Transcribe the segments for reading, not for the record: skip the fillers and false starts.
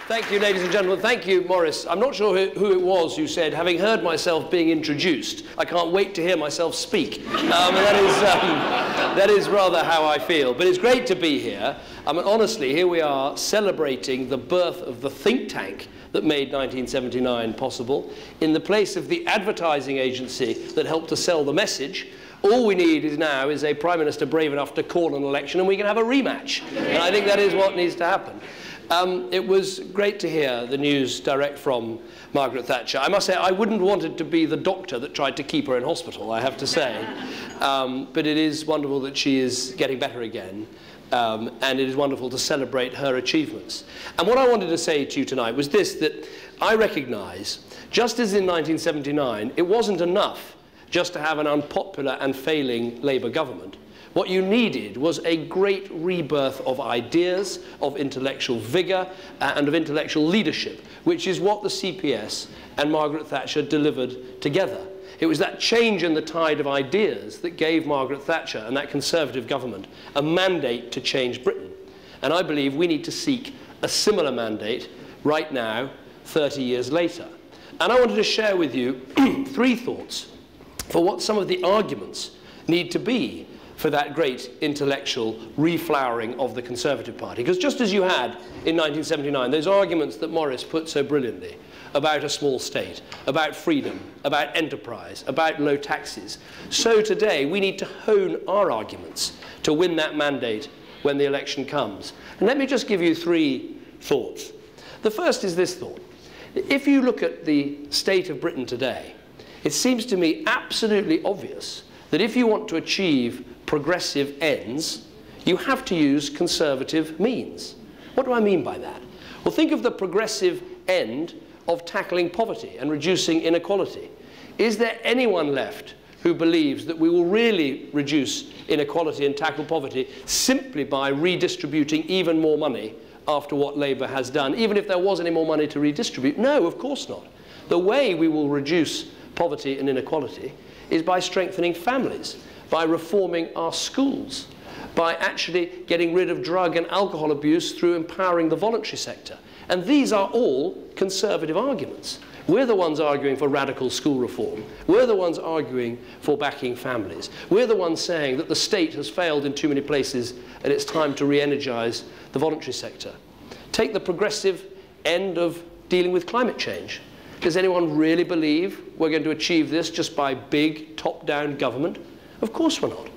Thank you, ladies and gentlemen. Thank you, Maurice. I'm not sure who it was who said, having heard myself being introduced, I can't wait to hear myself speak. And that is rather how I feel. But it's great to be here. I mean, honestly, here we are celebrating the birth of the think tank that made 1979 possible, in the place of the advertising agency that helped to sell the message. All we need now is a Prime Minister brave enough to call an election, and we can have a rematch. And I think that is what needs to happen. It was great to hear the news direct from Margaret Thatcher. I must say, I wouldn't want it to be the doctor that tried to keep her in hospital, I have to say. But it is wonderful that she is getting better again. And it is wonderful to celebrate her achievements. And what I wanted to say to you tonight was this, that I recognise, just as in 1979, it wasn't enough just to have an unpopular and failing Labour government. What you needed was a great rebirth of ideas, of intellectual vigour, and of intellectual leadership, which is what the CPS and Margaret Thatcher delivered together. It was that change in the tide of ideas that gave Margaret Thatcher and that Conservative government a mandate to change Britain. And I believe we need to seek a similar mandate right now, 30 years later. And I wanted to share with you three thoughts for what some of the arguments need to be for that great intellectual reflowering of the Conservative Party. Because just as you had in 1979, those arguments that Maurice put so brilliantly about a small state, about freedom, about enterprise, about low taxes, so today we need to hone our arguments to win that mandate when the election comes. And let me just give you three thoughts. The first is this thought. If you look at the state of Britain today, it seems to me absolutely obvious that if you want to achieve progressive ends, you have to use conservative means. What do I mean by that? Well, think of the progressive end of tackling poverty and reducing inequality. Is there anyone left who believes that we will really reduce inequality and tackle poverty simply by redistributing even more money after what Labour has done, even if there was any more money to redistribute? No, of course not. The way we will reduce poverty and inequality is by strengthening families, by reforming our schools, by actually getting rid of drug and alcohol abuse through empowering the voluntary sector. And these are all conservative arguments. We're the ones arguing for radical school reform. We're the ones arguing for backing families. We're the ones saying that the state has failed in too many places and it's time to re-energise the voluntary sector. Take the progressive end of dealing with climate change. Does anyone really believe we're going to achieve this just by big top-down government? Of course we're not.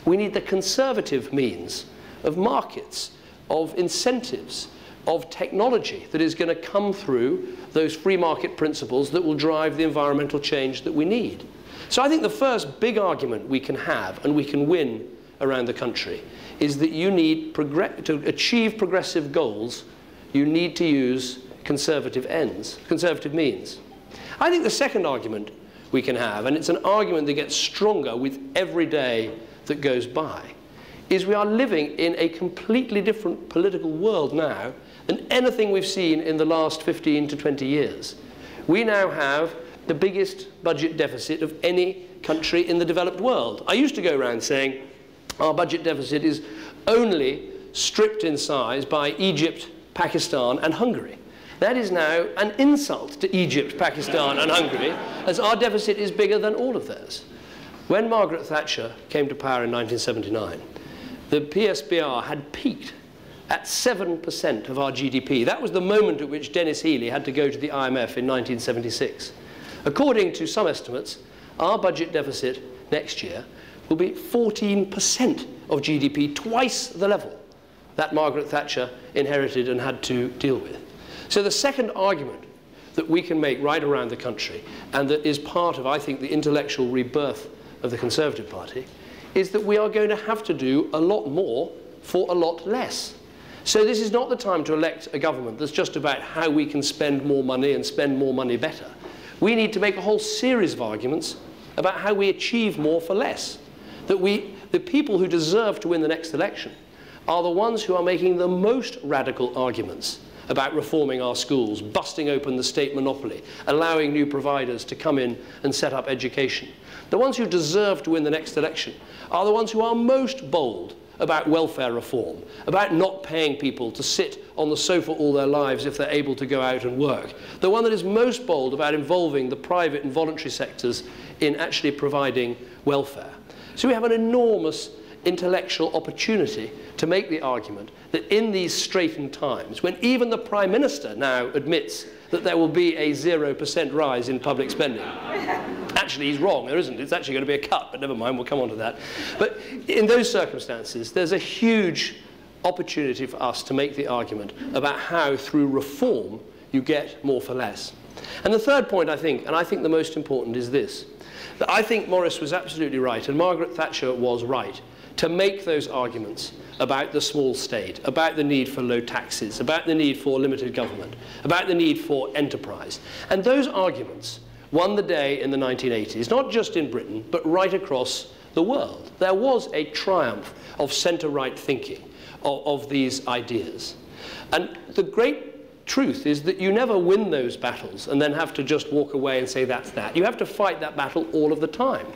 We need the conservative means of markets, of incentives, of technology that is going to come through those free market principles that will drive the environmental change that we need. So I think the first big argument we can have and we can win around the country is that you need, to achieve progressive goals, you need to use conservative ends, conservative means. I think the second argument we can have, and it's an argument that gets stronger with every day that goes by, is we are living in a completely different political world now than anything we've seen in the last 15 to 20 years. We now have the biggest budget deficit of any country in the developed world. I used to go around saying our budget deficit is only stripped in size by Egypt, Pakistan, and Hungary. That is now an insult to Egypt, Pakistan, and Hungary, as our deficit is bigger than all of theirs. When Margaret Thatcher came to power in 1979, the PSBR had peaked at 7% of our GDP. That was the moment at which Dennis Healey had to go to the IMF in 1976. According to some estimates, our budget deficit next year will be 14% of GDP, twice the level that Margaret Thatcher inherited and had to deal with. So the second argument that we can make right around the country, and that is part of, I think, the intellectual rebirth of the Conservative Party, is that we are going to have to do a lot more for a lot less. So this is not the time to elect a government that's just about how we can spend more money and spend more money better. We need to make a whole series of arguments about how we achieve more for less. That the people who deserve to win the next election are the ones who are making the most radical arguments about reforming our schools, busting open the state monopoly, allowing new providers to come in and set up education. The ones who deserve to win the next election are the ones who are most bold about welfare reform, about not paying people to sit on the sofa all their lives if they're able to go out and work, the one that is most bold about involving the private and voluntary sectors in actually providing welfare. So we have an enormous intellectual opportunity to make the argument that in these straitened times, when even the Prime Minister now admits that there will be a 0% rise in public spending. Actually, he's wrong, there isn't. It's actually going to be a cut, but never mind, we'll come on to that. But in those circumstances, there's a huge opportunity for us to make the argument about how, through reform, you get more for less. And the third point, I think, and I think the most important, is this, that I think Morris was absolutely right, and Margaret Thatcher was right, to make those arguments about the small state, about the need for low taxes, about the need for limited government, about the need for enterprise. And those arguments won the day in the 1980s, not just in Britain, but right across the world. There was a triumph of centre-right thinking of these ideas. And the great truth is that you never win those battles and then have to just walk away and say that's that. You have to fight that battle all of the time.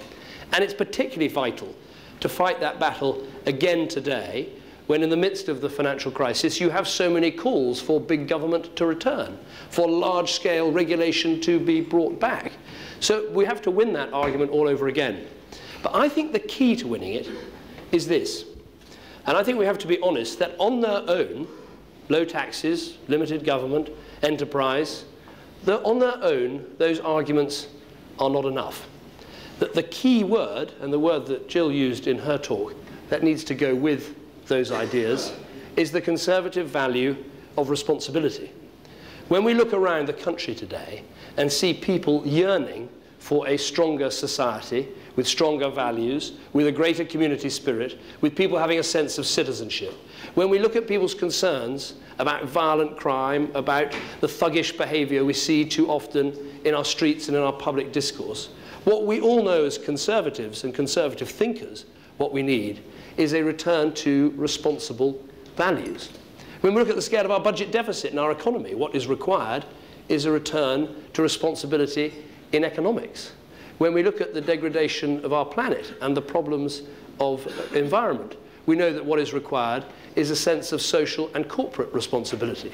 And it's particularly vital to fight that battle again today, when in the midst of the financial crisis you have so many calls for big government to return, for large-scale regulation to be brought back. So we have to win that argument all over again. But I think the key to winning it is this, and I think we have to be honest, that on their own, low taxes, limited government, enterprise, on their own, those arguments are not enough. That the key word, and the word that Jill used in her talk, that needs to go with those ideas, is the conservative value of responsibility. When we look around the country today and see people yearning for a stronger society, with stronger values, with a greater community spirit, with people having a sense of citizenship, when we look at people's concerns about violent crime, about the thuggish behaviour we see too often in our streets and in our public discourse, what we all know as conservatives and conservative thinkers, what we need is a return to responsible values. When we look at the scale of our budget deficit in our economy, what is required is a return to responsibility in economics. When we look at the degradation of our planet and the problems of environment, we know that what is required is a sense of social and corporate responsibility.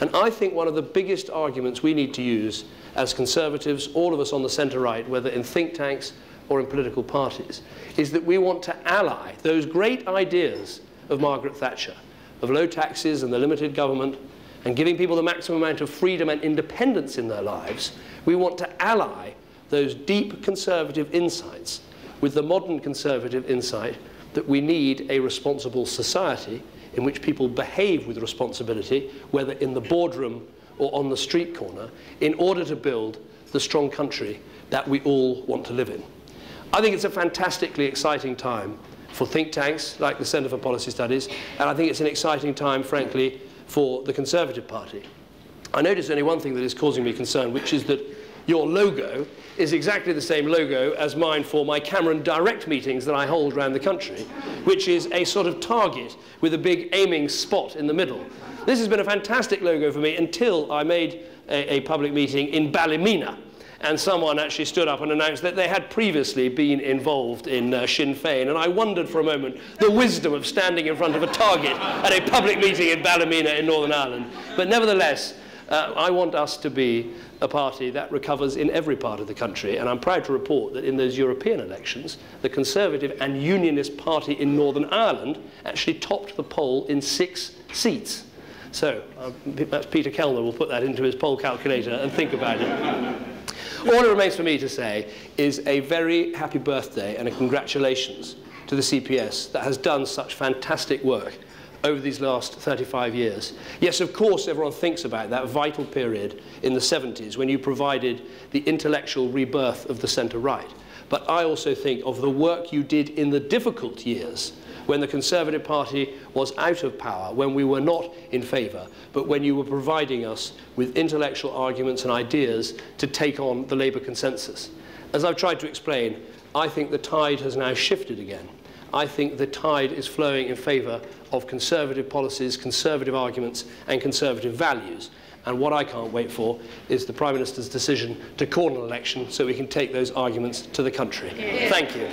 And I think one of the biggest arguments we need to use as conservatives, all of us on the centre-right, whether in think tanks or in political parties, is that we want to ally those great ideas of Margaret Thatcher, of low taxes and the limited government, and giving people the maximum amount of freedom and independence in their lives. We want to ally those deep conservative insights with the modern conservative insight that we need a responsible society in which people behave with responsibility, whether in the boardroom or on the street corner, in order to build the strong country that we all want to live in. I think it's a fantastically exciting time for think tanks like the Centre for Policy Studies, and I think it's an exciting time, frankly, for the Conservative Party. I notice only one thing that is causing me concern, which is that your logo is exactly the same logo as mine for my Cameron Direct meetings that I hold around the country, which is a sort of target with a big aiming spot in the middle. This has been a fantastic logo for me until I made a public meeting in Ballymena, and someone actually stood up and announced that they had previously been involved in Sinn Féin, and I wondered for a moment the wisdom of standing in front of a target at a public meeting in Ballymena in Northern Ireland. But nevertheless, I want us to be a party that recovers in every part of the country, and I'm proud to report that in those European elections, the Conservative and Unionist Party in Northern Ireland actually topped the poll in 6 seats. So perhaps Peter Kellner will put that into his poll calculator and think about it. All it remains for me to say is a very happy birthday and a congratulations to the CPS that has done such fantastic work over these last 35 years. Yes, of course, everyone thinks about that vital period in the 70s when you provided the intellectual rebirth of the centre-right. But I also think of the work you did in the difficult years when the Conservative Party was out of power, when we were not in favour, but when you were providing us with intellectual arguments and ideas to take on the Labour consensus. As I've tried to explain, I think the tide has now shifted again. I think the tide is flowing in favour of conservative policies, conservative arguments, and conservative values. And what I can't wait for is the Prime Minister's decision to call an election so we can take those arguments to the country. Thank you.